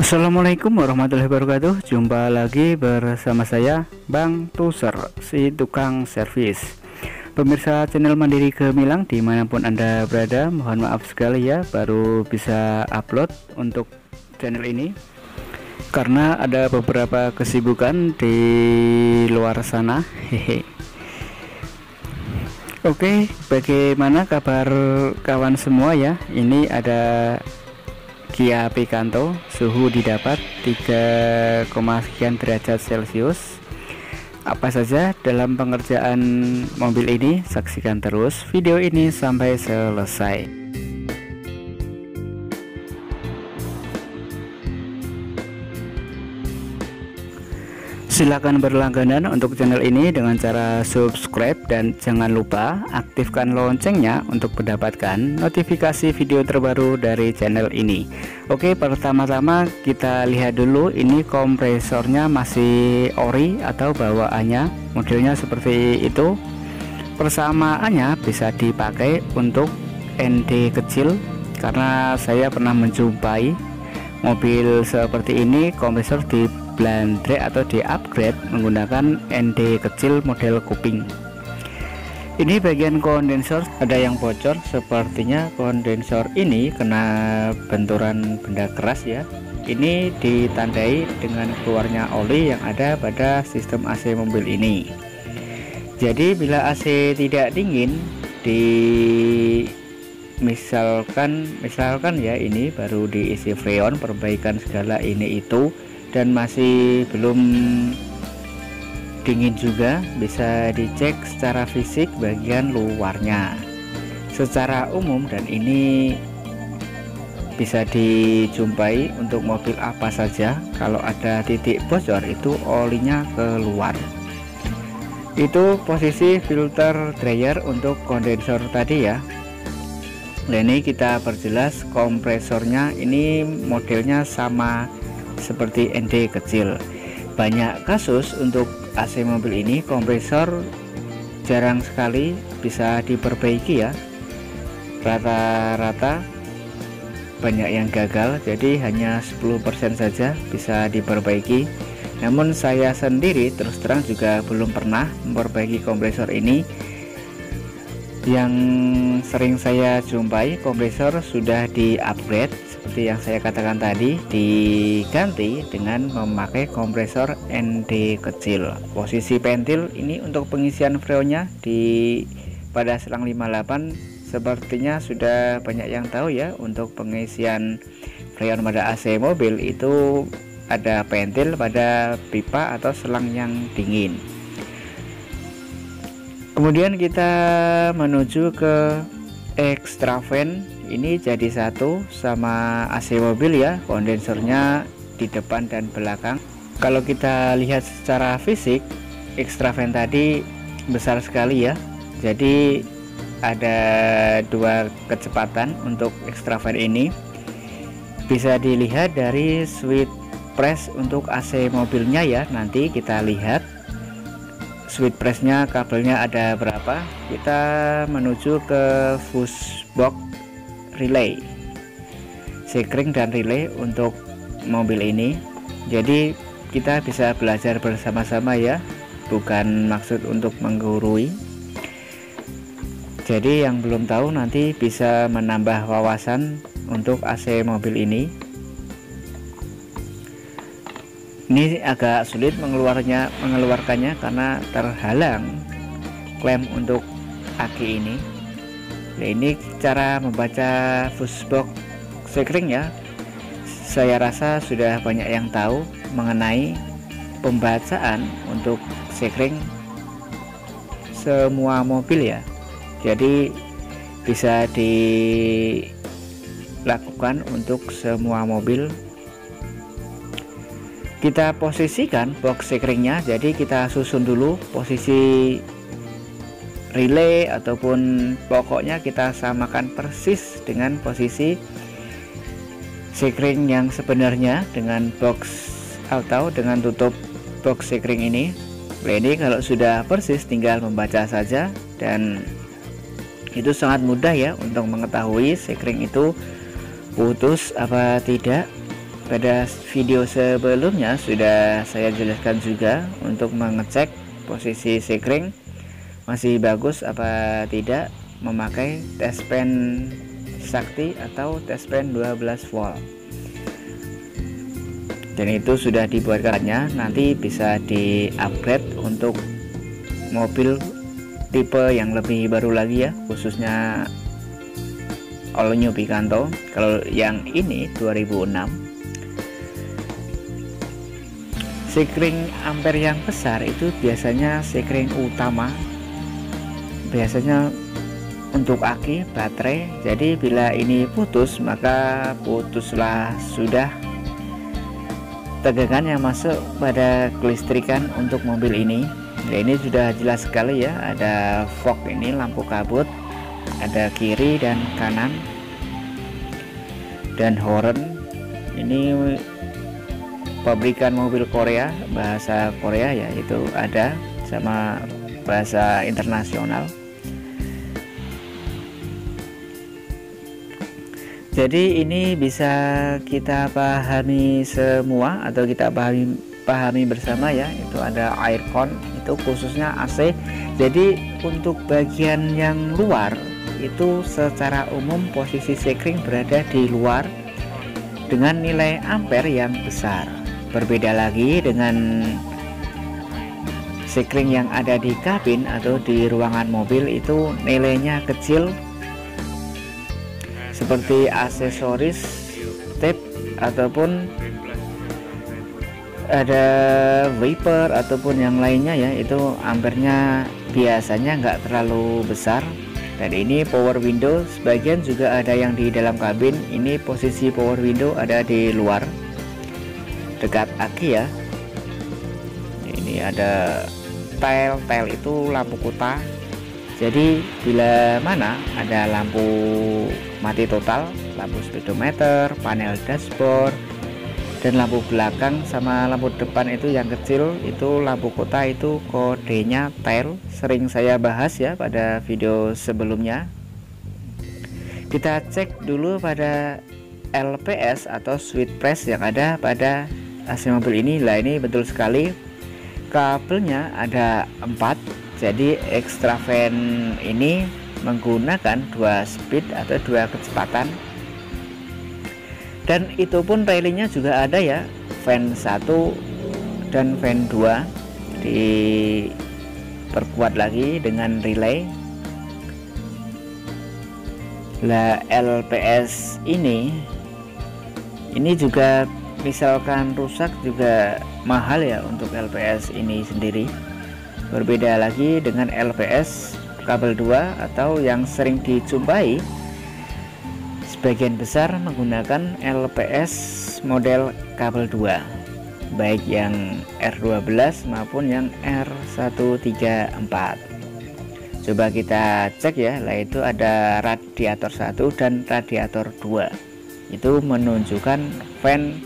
Assalamualaikum warahmatullahi wabarakatuh. Jumpa lagi bersama saya Bang Tuser, si tukang servis. Pemirsa channel Mandiri Gemilang dimanapun Anda berada, mohon maaf sekali ya baru bisa upload untuk channel ini karena ada beberapa kesibukan di luar sana. Hehe. Oke, bagaimana kabar kawan semua ya? Ini ada Kia Picanto, suhu didapat 3, sekian derajat Celcius. Apa saja dalam pengerjaan mobil ini? Saksikan terus video ini sampai selesai. Silakan berlangganan untuk channel ini dengan cara subscribe dan jangan lupa aktifkan loncengnya untuk mendapatkan notifikasi video terbaru dari channel ini. Oke, pertama-tama kita lihat dulu ini kompresornya masih ori atau bawaannya modelnya seperti itu. Persamaannya bisa dipakai untuk ND kecil karena saya pernah menjumpai mobil seperti ini kompresor di Blandre atau di upgrade menggunakan ND kecil model kuping. Ini bagian kondensor ada yang bocor, sepertinya kondensor ini kena benturan benda keras ya. Ini ditandai dengan keluarnya oli yang ada pada sistem AC mobil ini. Jadi bila AC tidak dingin misalkan ya, ini baru diisi freon, perbaikan segala ini itu, dan masih belum dingin juga, bisa dicek secara fisik bagian luarnya secara umum, dan ini bisa dijumpai untuk mobil apa saja. Kalau ada titik bocor itu olinya keluar. Itu posisi filter dryer untuk kondensor tadi ya. Nah, ini kita perjelas kompresornya, ini modelnya sama seperti ND kecil. Banyak kasus untuk AC mobil ini kompresor jarang sekali bisa diperbaiki ya, rata-rata banyak yang gagal, jadi hanya 10% saja bisa diperbaiki. Namun saya sendiri terus terang juga belum pernah memperbaiki kompresor ini. Yang sering saya jumpai kompresor sudah di upgrade seperti yang saya katakan tadi, diganti dengan memakai kompresor ND kecil. Posisi pentil ini untuk pengisian freonnya pada selang 58 sepertinya sudah banyak yang tahu ya. Untuk pengisian freon pada AC mobil itu ada pentil pada pipa atau selang yang dingin. Kemudian kita menuju ke extra fan. Ini jadi satu sama AC mobil ya, kondensornya di depan dan belakang. Kalau kita lihat secara fisik, extra fan tadi besar sekali ya. Jadi ada dua kecepatan untuk extra fan ini. Bisa dilihat dari switch press untuk AC mobilnya ya. Nanti kita lihat switch pressnya, kabelnya ada berapa. Kita menuju ke fuse box relay, sekring dan relay untuk mobil ini. Jadi kita bisa belajar bersama-sama ya, bukan maksud untuk menggurui. Jadi yang belum tahu nanti bisa menambah wawasan untuk AC mobil ini. Ini agak sulit mengeluarkannya karena terhalang klem untuk aki ini. Nah, ini cara membaca fuse box sekring ya. Saya rasa sudah banyak yang tahu mengenai pembacaan untuk sekring semua mobil ya. Jadi bisa dilakukan untuk semua mobil. Kita posisikan box sekringnya, jadi kita susun dulu posisi relay ataupun pokoknya kita samakan persis dengan posisi sekring yang sebenarnya dengan box atau dengan tutup box sekring ini. Nah, ini kalau sudah persis tinggal membaca saja, dan itu sangat mudah ya untuk mengetahui sekring itu putus apa tidak. pada video sebelumnya sudah saya jelaskan juga untuk mengecek posisi sekring masih bagus apa tidak memakai test pen sakti atau test pen 12 volt, dan itu sudah dibuatkannya. Nanti bisa di upgrade untuk mobil tipe yang lebih baru lagi ya, khususnya all new Picanto. Kalau yang ini 2006, sekring ampere yang besar itu biasanya sekring utama, biasanya untuk aki baterai. Jadi bila ini putus, maka putuslah sudah tegangan yang masuk pada kelistrikan untuk mobil ini. Nah, ini sudah jelas sekali ya, ada fog ini, lampu kabut, ada kiri dan kanan, dan horn. Ini pabrikan mobil Korea, bahasa Korea ya, itu ada sama bahasa internasional. Jadi ini bisa kita pahami semua atau kita pahami bersama ya. Itu ada aircon, itu khususnya AC. Jadi untuk bagian yang luar itu secara umum posisi sekring berada di luar dengan nilai ampere yang besar. Berbeda lagi dengan sekring yang ada di kabin atau di ruangan mobil, itu nilainya kecil, seperti aksesoris, tape, ataupun ada wiper ataupun yang lainnya ya, itu ampernya biasanya nggak terlalu besar. Dan ini power window, sebagian juga ada yang di dalam kabin. Ini posisi power window ada di luar dekat aki ya. Ini ada tile itu lampu kota. Jadi bila mana ada lampu mati total, lampu speedometer, panel dashboard, dan lampu belakang sama lampu depan itu yang kecil, itu lampu kota, itu kodenya tail. Sering saya bahas ya pada video sebelumnya. Kita cek dulu pada LPS atau switch press yang ada pada AC mobil ini. Lah ini betul sekali, kabelnya ada 4. Jadi extra fan ini menggunakan 2 speed atau 2 kecepatan, dan itu pun railingnya juga ada ya, fan 1 dan fan 2 diperkuat lagi dengan relay. Lah LPS ini juga misalkan rusak juga mahal ya untuk LPS ini sendiri. Berbeda lagi dengan LPS kabel 2 atau yang sering dijumpai, sebagian besar menggunakan LPS model kabel 2, baik yang R12 maupun yang R134. Coba kita cek ya. Lah itu ada radiator 1 dan radiator 2, itu menunjukkan fan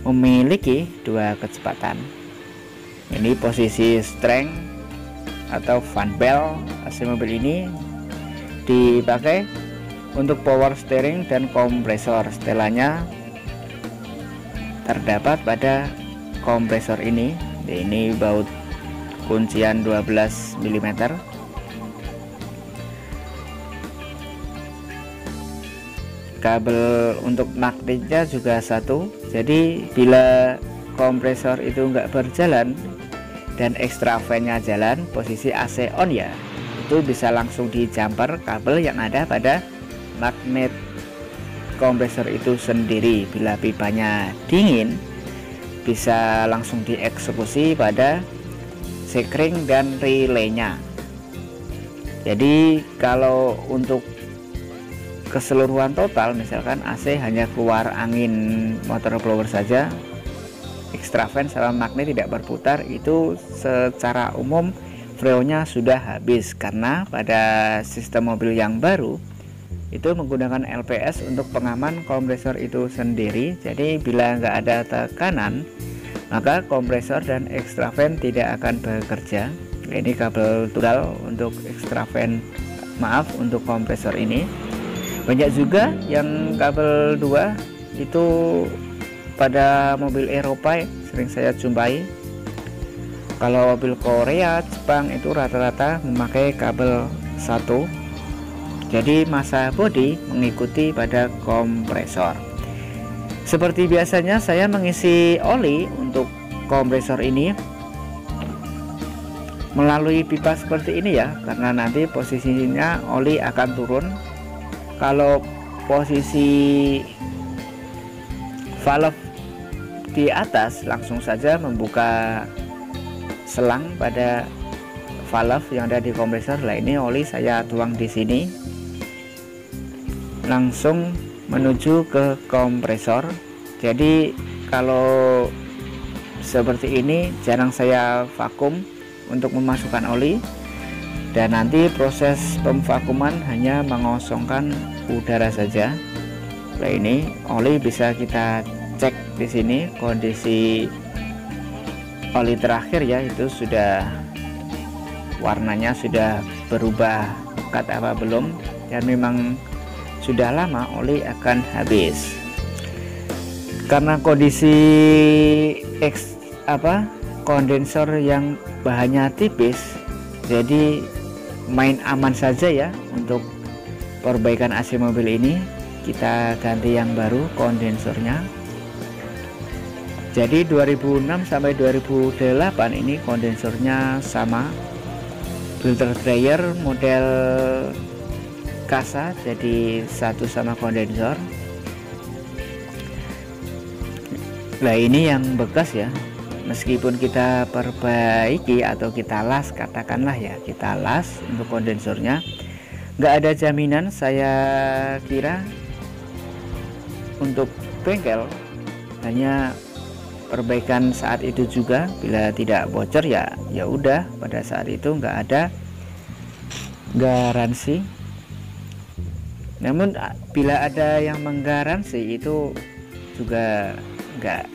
memiliki 2 kecepatan. Ini posisi strength atau fan bell AC mobil ini dipakai untuk power steering dan kompresor. Setelannya terdapat pada kompresor ini. Ini baut kuncian 12 mm. Kabel untuk magnetnya juga 1. Jadi bila kompresor itu enggak berjalan dan extra fan-nya jalan, posisi AC on ya, itu bisa langsung di jumper kabel yang ada pada magnet kompresor itu sendiri. Bila pipanya dingin, bisa langsung dieksekusi pada sekring dan relaynya. Jadi kalau untuk keseluruhan total, misalkan AC hanya keluar angin motor blower saja, extra fan sama magnet tidak berputar, itu secara umum freonnya sudah habis, karena pada sistem mobil yang baru itu menggunakan LPS untuk pengaman kompresor itu sendiri. Jadi bila nggak ada tekanan, maka kompresor dan extra fan tidak akan bekerja. Ini kabel tunggal untuk extra fan, maaf, untuk kompresor ini. Banyak juga yang kabel 2 itu pada mobil Eropa sering saya jumpai. Kalau mobil Korea, Jepang itu rata-rata memakai kabel 1. Jadi massa bodi mengikuti pada kompresor. Seperti biasanya saya mengisi oli untuk kompresor ini melalui pipa seperti ini ya, karena nanti posisinya oli akan turun. Kalau posisi valve di atas, langsung saja membuka selang pada valve yang ada di kompresor. Lah ini oli saya tuang di sini, langsung menuju ke kompresor. Jadi kalau seperti ini jarang saya vakum untuk memasukkan oli, dan nanti proses pemvakuman hanya mengosongkan udara saja. Nah ini oli bisa kita cek di sini kondisi oli terakhir ya, itu sudah warnanya sudah berubah pekat apa belum, dan memang sudah lama oli akan habis. Karena kondisi kondensor yang bahannya tipis, jadi main aman saja ya untuk perbaikan AC mobil ini. Kita ganti yang baru kondensornya. Jadi 2006 sampai 2008 ini kondensornya sama, filter dryer model kasa, jadi satu sama kondensor. Nah ini yang bekas ya, meskipun kita perbaiki atau kita las, katakanlah ya kita las untuk kondensornya, nggak ada jaminan saya kira untuk bengkel, hanya perbaikan saat itu juga. Bila tidak bocor ya udah, pada saat itu nggak ada garansi. Namun bila ada yang menggaransi itu juga nggak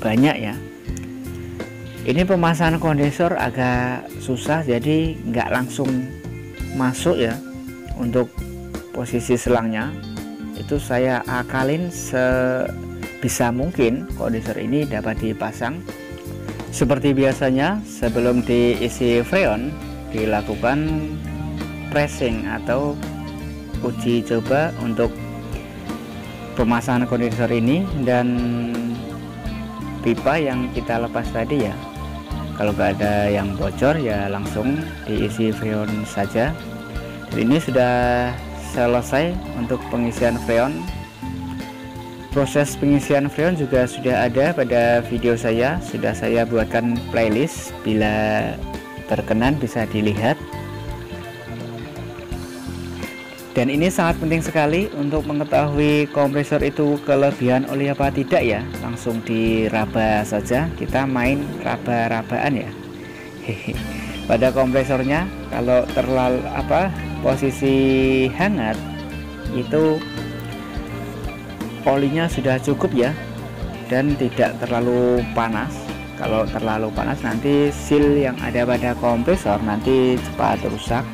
banyak ya. Ini pemasangan kondensor agak susah, jadi nggak langsung masuk ya. Untuk posisi selangnya itu saya akalin sebisa mungkin kondensor ini dapat dipasang. Seperti biasanya sebelum diisi freon dilakukan pressing atau uji coba untuk pemasangan kondensor ini dan pipa yang kita lepas tadi ya. Kalau nggak ada yang bocor ya langsung diisi freon saja. Ini sudah selesai untuk pengisian freon. Proses pengisian freon juga sudah ada pada video saya, sudah saya buatkan playlist, bila berkenan bisa dilihat. Dan ini sangat penting sekali untuk mengetahui kompresor itu kelebihan oli apa tidak ya, langsung diraba saja, kita main raba-rabaan ya. Pada kompresornya kalau terlalu posisi hangat itu olinya sudah cukup ya, dan tidak terlalu panas. Kalau terlalu panas nanti seal yang ada pada kompresor nanti cepat rusak,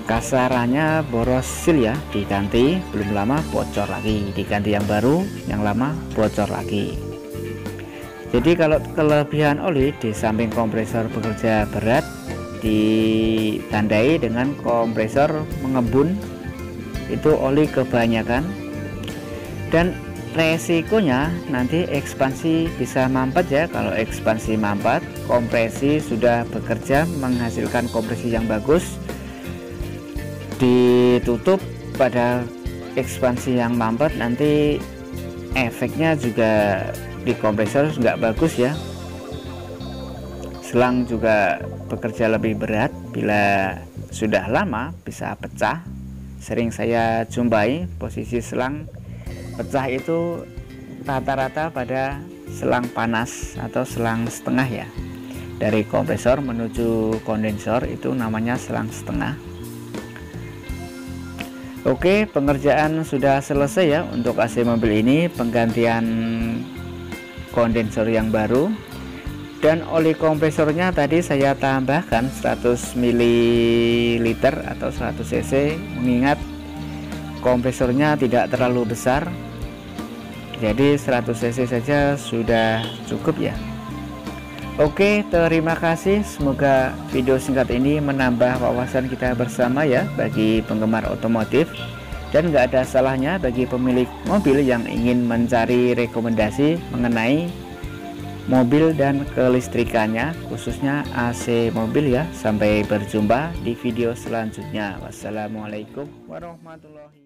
kasarannya boros seal ya, diganti belum lama bocor lagi, diganti yang baru, yang lama bocor lagi. Jadi kalau kelebihan oli, di samping kompresor bekerja berat, ditandai dengan kompresor mengembun, itu oli kebanyakan, dan resikonya nanti ekspansi bisa mampet ya. Kalau ekspansi mampet, kompresi sudah bekerja menghasilkan kompresi yang bagus, ditutup pada ekspansi yang mampet, nanti efeknya juga di kompresor nggak bagus ya. Selang juga bekerja lebih berat, bila sudah lama bisa pecah. Sering saya jumpai posisi selang pecah itu rata-rata pada selang panas atau selang setengah ya. Dari kompresor menuju kondensor itu namanya selang setengah. Oke, pengerjaan sudah selesai ya untuk AC mobil ini, penggantian kondensor yang baru, dan oli kompresornya tadi saya tambahkan 100 ml atau 100 cc, mengingat kompresornya tidak terlalu besar, Jadi 100 cc saja sudah cukup ya. Oke, terima kasih. Semoga video singkat ini menambah wawasan kita bersama ya bagi penggemar otomotif. Dan nggak ada salahnya bagi pemilik mobil yang ingin mencari rekomendasi mengenai mobil dan kelistrikannya, khususnya AC mobil ya. Sampai berjumpa di video selanjutnya. Wassalamualaikum warahmatullahi wabarakatuh.